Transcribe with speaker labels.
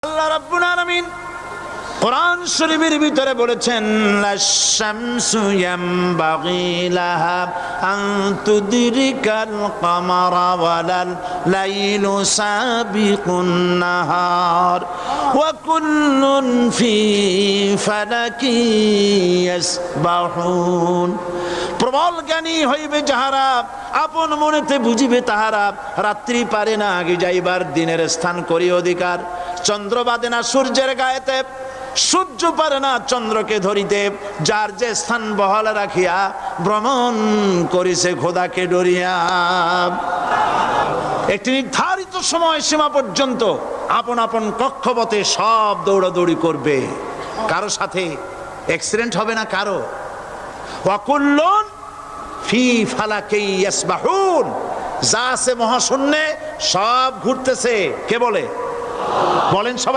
Speaker 1: আল্লাহ রাব্বুল আলামিন কোরআন শরীফের ভিতরে বলেছেন লাশ-শামসু ইয়ামবাগি লাহা আন তুদরিকাল কামারা ওয়ালাল লাইলু সাবিকুন নাহার ওয়া কুল্লুন ফি ফালাকি ইয়াসবাহুন। প্রবল জ্ঞানী হইবে যাহারা, আপন মনেতে বুঝিবে তাহারা। রাত্রি পারে না আগে যাইবার, দিনের স্থান করি অধিকার। চন্দ্র বাদে না সূর্যের গায়েতে, সূর্য পারে না চন্দ্রকে ধরিতে। যার যে স্থান বহাল রাখিয়া ভ্রমণ করিছে খোদাকে ডরিয়া। একটি নির্ধারিত সময় সীমা পর্যন্ত আপন আপন কক্ষপথে সব দৌড়াদৌড়ি করবে। কারো সাথে অ্যাক্সিডেন্ট হবে না কারো। ওয়াকুল্লুন ফি ফালাকি ইয়াসবাহুন। যা আছে মহাশূন্যে সব ঘুরতেছে। কে বলে? বলেন সবাই।